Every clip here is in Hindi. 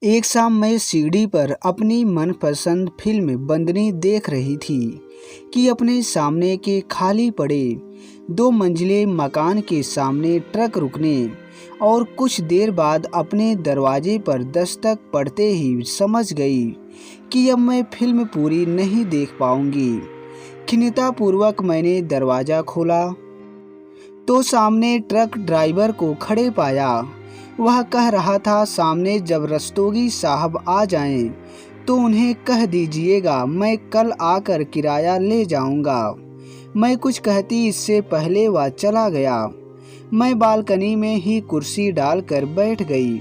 एक शाम मैं सीढ़ी पर अपनी मनपसंद फिल्म बंदनी देख रही थी कि अपने सामने के खाली पड़े दो मंजिले मकान के सामने ट्रक रुकने और कुछ देर बाद अपने दरवाजे पर दस्तक पड़ते ही समझ गई कि अब मैं फिल्म पूरी नहीं देख पाऊंगी। खिन्नतापूर्वक मैंने दरवाज़ा खोला तो सामने ट्रक ड्राइवर को खड़े पाया। वह कह रहा था, सामने जब रस्तोगी साहब आ जाएं तो उन्हें कह दीजिएगा मैं कल आकर किराया ले जाऊंगा। मैं कुछ कहती इससे पहले वह चला गया। मैं बालकनी में ही कुर्सी डालकर बैठ गई।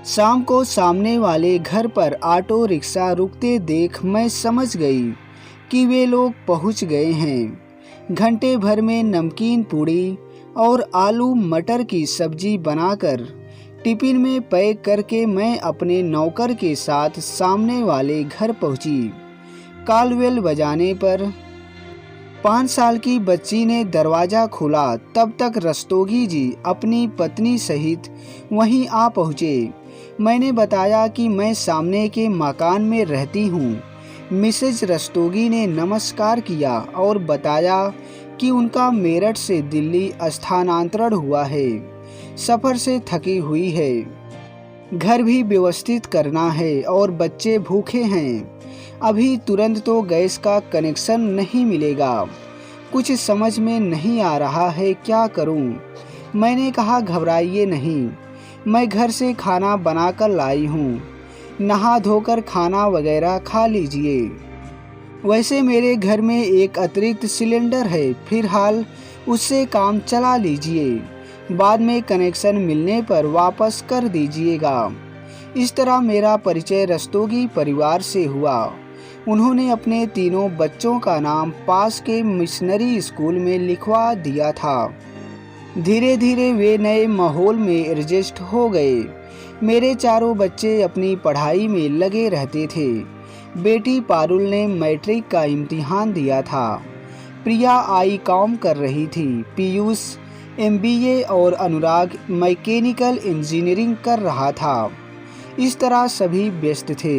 शाम को सामने वाले घर पर ऑटो रिक्शा रुकते देख मैं समझ गई कि वे लोग पहुंच गए हैं। घंटे भर में नमकीन पूड़ी और आलू मटर की सब्जी बनाकर टिफिन में पैक करके मैं अपने नौकर के साथ सामने वाले घर पहुंची। कॉलबेल बजाने पर 5 साल की बच्ची ने दरवाज़ा खोला। तब तक रस्तोगी जी अपनी पत्नी सहित वहीं आ पहुँचे। मैंने बताया कि मैं सामने के मकान में रहती हूँ। मिसेज रस्तोगी ने नमस्कार किया और बताया कि उनका मेरठ से दिल्ली स्थानांतरण हुआ है। सफ़र से थकी हुई है, घर भी व्यवस्थित करना है और बच्चे भूखे हैं। अभी तुरंत तो गैस का कनेक्शन नहीं मिलेगा। कुछ समझ में नहीं आ रहा है, क्या करूं? मैंने कहा, घबराइए नहीं, मैं घर से खाना बनाकर लाई हूं। नहा धोकर खाना वगैरह खा लीजिए। वैसे मेरे घर में एक अतिरिक्त सिलेंडर है, फिलहाल उससे काम चला लीजिए। बाद में कनेक्शन मिलने पर वापस कर दीजिएगा। इस तरह मेरा परिचय रस्तोगी परिवार से हुआ। उन्होंने अपने तीनों बच्चों का नाम पास के मिशनरी स्कूल में लिखवा दिया था। धीरे धीरे वे नए माहौल में एडजस्ट हो गए। मेरे चारों बच्चे अपनी पढ़ाई में लगे रहते थे। बेटी पारुल ने मैट्रिक का इम्तिहान दिया था। प्रिया आईकॉम कर रही थी। पीयूष एमबीए और अनुराग मैकेनिकल इंजीनियरिंग कर रहा था। इस तरह सभी व्यस्त थे।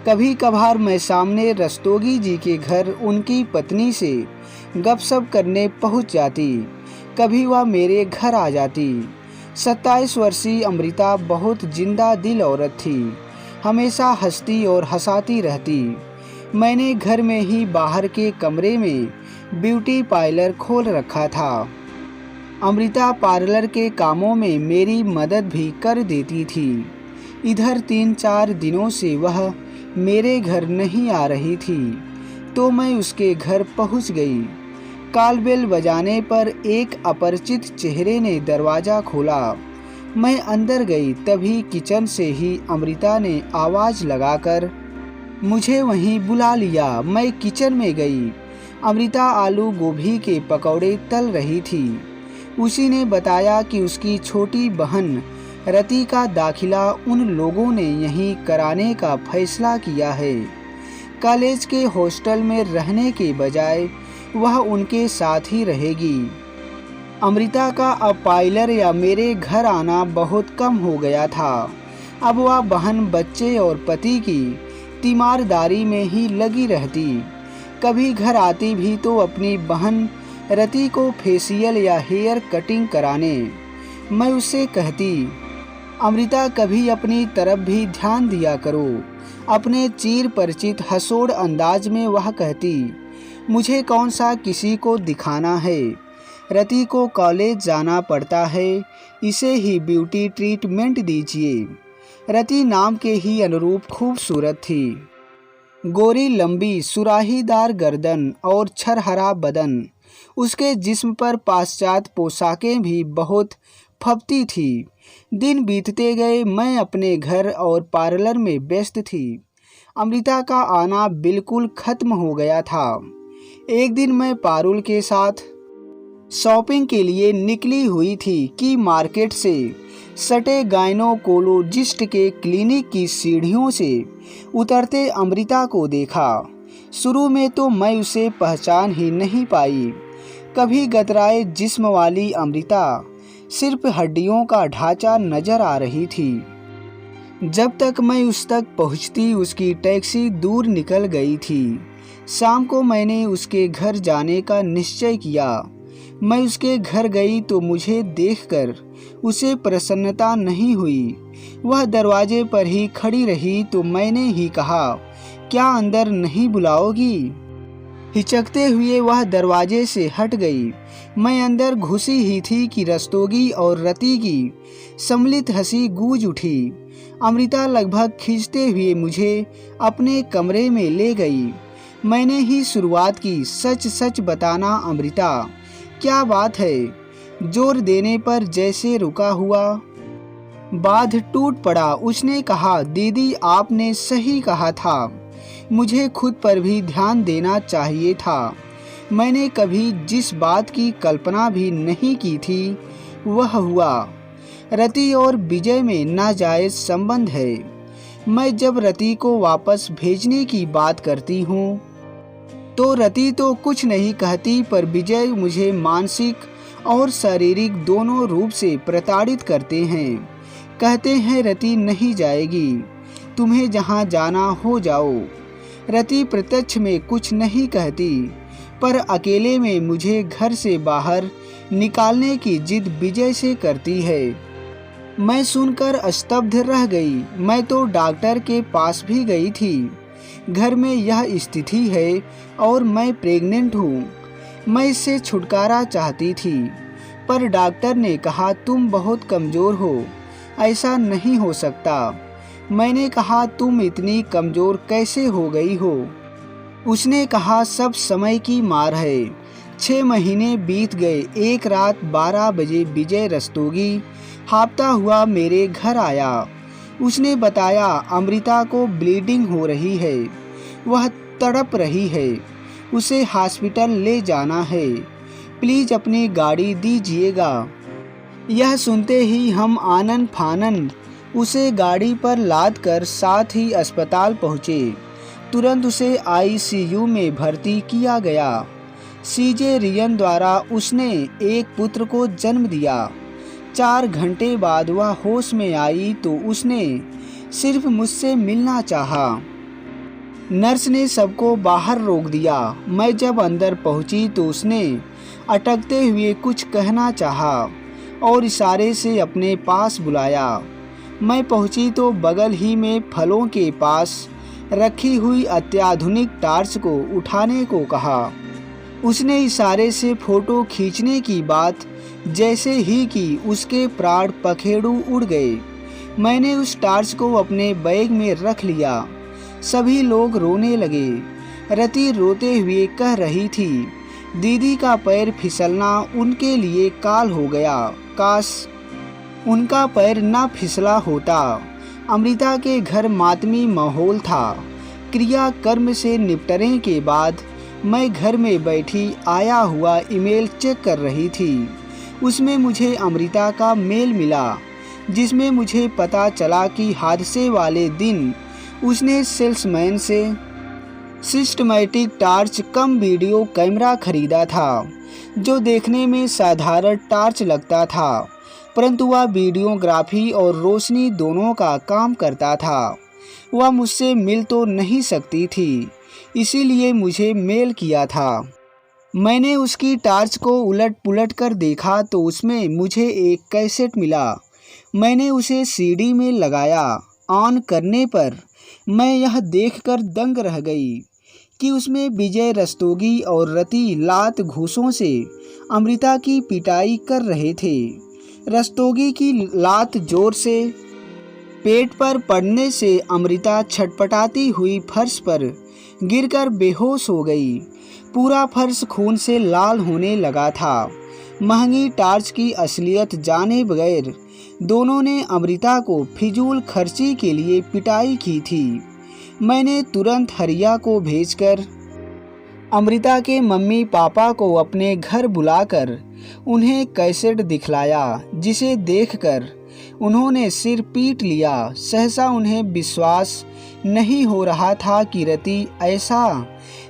कभी कभार मैं सामने रस्तोगी जी के घर उनकी पत्नी से गपशप करने पहुंच जाती। कभी वह मेरे घर आ जाती। 27 वर्षीय अमृता बहुत जिंदा दिल औरत थी। हमेशा हंसती और हंसाती रहती। मैंने घर में ही बाहर के कमरे में ब्यूटी पार्लर खोल रखा था। अमृता पार्लर के कामों में मेरी मदद भी कर देती थी। इधर 3-4 दिनों से वह मेरे घर नहीं आ रही थी तो मैं उसके घर पहुंच गई। कॉलबेल बजाने पर एक अपरिचित चेहरे ने दरवाज़ा खोला। मैं अंदर गई, तभी किचन से ही अमृता ने आवाज़ लगाकर मुझे वहीं बुला लिया। मैं किचन में गई। अमृता आलू गोभी के पकौड़े तल रही थी। उसी ने बताया कि उसकी छोटी बहन रति का दाखिला उन लोगों ने यहीं कराने का फैसला किया है। कॉलेज के हॉस्टल में रहने के बजाय वह उनके साथ ही रहेगी। अमृता का अब पार्लर या मेरे घर आना बहुत कम हो गया था। अब वह बहन, बच्चे और पति की तीमारदारी में ही लगी रहती। कभी घर आती भी तो अपनी बहन रति को फेशियल या हेयर कटिंग कराने। मैं उससे कहती, अमृता कभी अपनी तरफ भी ध्यान दिया करो। अपने चीर परिचित हंसोड़ अंदाज में वह कहती, मुझे कौन सा किसी को दिखाना है। रति को कॉलेज जाना पड़ता है, इसे ही ब्यूटी ट्रीटमेंट दीजिए। रति नाम के ही अनुरूप खूबसूरत थी। गोरी लंबी सुराहीदार गर्दन और छरहरा बदन। उसके जिस्म पर पाश्चात्य पोशाकें भी बहुत फबती थी। दिन बीतते गए, मैं अपने घर और पार्लर में व्यस्त थी। अमृता का आना बिल्कुल खत्म हो गया था। एक दिन मैं पारुल के साथ शॉपिंग के लिए निकली हुई थी कि मार्केट से सटे गायनोकोलॉजिस्ट के क्लिनिक की सीढ़ियों से उतरते अमृता को देखा। शुरू में तो मैं उसे पहचान ही नहीं पाई। कभी गतराए जिस्म वाली अमृता सिर्फ हड्डियों का ढांचा नजर आ रही थी। जब तक मैं उस तक पहुंचती उसकी टैक्सी दूर निकल गई थी। शाम को मैंने उसके घर जाने का निश्चय किया। मैं उसके घर गई तो मुझे देखकर उसे प्रसन्नता नहीं हुई। वह दरवाजे पर ही खड़ी रही तो मैंने ही कहा, क्या अंदर नहीं बुलाओगी? हिचकते हुए वह दरवाजे से हट गई। मैं अंदर घुसी ही थी कि रस्तोगी और रति की सम्मिलित हंसी गूंज उठी। अमृता लगभग खींचते हुए मुझे अपने कमरे में ले गई। मैंने ही शुरुआत की, सच सच बताना अमृता, क्या बात है? जोर देने पर जैसे रुका हुआ बांध टूट पड़ा। उसने कहा, दीदी आपने सही कहा था, मुझे खुद पर भी ध्यान देना चाहिए था। मैंने कभी जिस बात की कल्पना भी नहीं की थी वह हुआ। रति और विजय में नाजायज संबंध है। मैं जब रति को वापस भेजने की बात करती हूँ तो रति तो कुछ नहीं कहती, पर विजय मुझे मानसिक और शारीरिक दोनों रूप से प्रताड़ित करते हैं। कहते हैं रति नहीं जाएगी, तुम्हें जहाँ जाना हो जाओ। रति प्रत्यक्ष में कुछ नहीं कहती, पर अकेले में मुझे घर से बाहर निकालने की जिद विजय से करती है। मैं सुनकर स्तब्ध रह गई। मैं तो डॉक्टर के पास भी गई थी। घर में यह स्थिति है और मैं प्रेग्नेंट हूँ। मैं इससे छुटकारा चाहती थी, पर डॉक्टर ने कहा तुम बहुत कमज़ोर हो, ऐसा नहीं हो सकता। मैंने कहा तुम इतनी कमज़ोर कैसे हो गई हो? उसने कहा सब समय की मार है। 6 महीने बीत गए। एक रात 12 बजे विजय रस्तोगी हाँफता हुआ मेरे घर आया। उसने बताया अमृता को ब्लीडिंग हो रही है, वह तड़प रही है, उसे हॉस्पिटल ले जाना है, प्लीज़ अपनी गाड़ी दीजिएगा। यह सुनते ही हम आनन फानन उसे गाड़ी पर लादकर साथ ही अस्पताल पहुँचे। तुरंत उसे आईसीयू में भर्ती किया गया। सीजेरियन द्वारा उसने एक पुत्र को जन्म दिया। 4 घंटे बाद वह होश में आई तो उसने सिर्फ मुझसे मिलना चाहा। नर्स ने सबको बाहर रोक दिया। मैं जब अंदर पहुंची तो उसने अटकते हुए कुछ कहना चाहा और इशारे से अपने पास बुलाया। मैं पहुंची तो बगल ही में फलों के पास रखी हुई अत्याधुनिक टार्च को उठाने को कहा। उसने इशारे से फोटो खींचने की बात जैसे ही की उसके प्राण पखेरु उड़ गए। मैंने उस टार्च को अपने बैग में रख लिया। सभी लोग रोने लगे। रति रोते हुए कह रही थी, दीदी का पैर फिसलना उनके लिए काल हो गया, काश उनका पैर ना फिसला होता। अमृता के घर मातमी माहौल था। क्रियाकर्म से निपटने के बाद मैं घर में बैठी आया हुआ ईमेल चेक कर रही थी। उसमें मुझे अमृता का मेल मिला, जिसमें मुझे पता चला कि हादसे वाले दिन उसने सेल्समैन से सिस्टमैटिक टार्च कम वीडियो कैमरा खरीदा था, जो देखने में साधारण टार्च लगता था, परंतु वह वीडियोग्राफी और रोशनी दोनों का काम करता था। वह मुझसे मिल तो नहीं सकती थी, इसीलिए मुझे मेल किया था। मैंने उसकी टार्च को उलट पुलट कर देखा तो उसमें मुझे एक कैसेट मिला। मैंने उसे सीडी में लगाया। ऑन करने पर मैं यह देखकर दंग रह गई कि उसमें विजय रस्तोगी और रति लात घूंसों से अमृता की पिटाई कर रहे थे। रस्तोगी की लात जोर से पेट पर पड़ने से अमृता छटपटाती हुई फर्श पर गिरकर बेहोश हो गई। पूरा फर्श खून से लाल होने लगा था। महंगी टार्च की असलियत जाने बगैर दोनों ने अमृता को फिजूल खर्ची के लिए पिटाई की थी। मैंने तुरंत हरिया को भेजकर अमृता के मम्मी पापा को अपने घर बुलाकर उन्हें कैसेट दिखलाया, जिसे देखकर उन्होंने सिर पीट लिया। सहसा उन्हें विश्वास नहीं हो रहा था कि रति ऐसा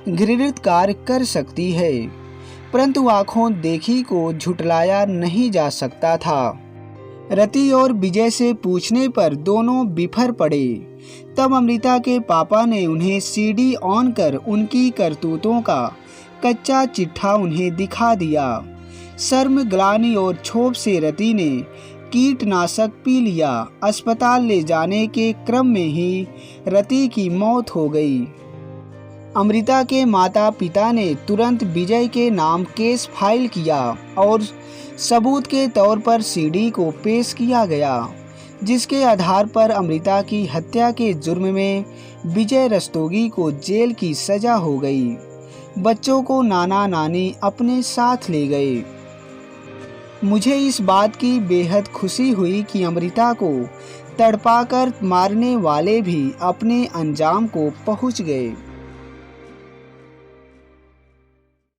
घृणित कार्य कर सकती है, परंतु आंखों देखी को झुटलाया नहीं जा सकता था। रति और विजय से पूछने पर दोनों बिफर पड़े। तब अमृता के पापा ने उन्हें सीडी ऑन कर उनकी करतूतों का कच्चा चिट्ठा उन्हें दिखा दिया। शर्म, ग्लानि और क्षोभ से रति ने कीटनाशक पी लिया। अस्पताल ले जाने के क्रम में ही रति की मौत हो गई। अमृता के माता पिता ने तुरंत विजय के नाम केस फाइल किया और सबूत के तौर पर सीडी को पेश किया गया, जिसके आधार पर अमृता की हत्या के जुर्म में विजय रस्तोगी को जेल की सजा हो गई। बच्चों को नाना नानी अपने साथ ले गए। मुझे इस बात की बेहद खुशी हुई कि अमृता को तड़पाकर मारने वाले भी अपने अंजाम को पहुंच गए।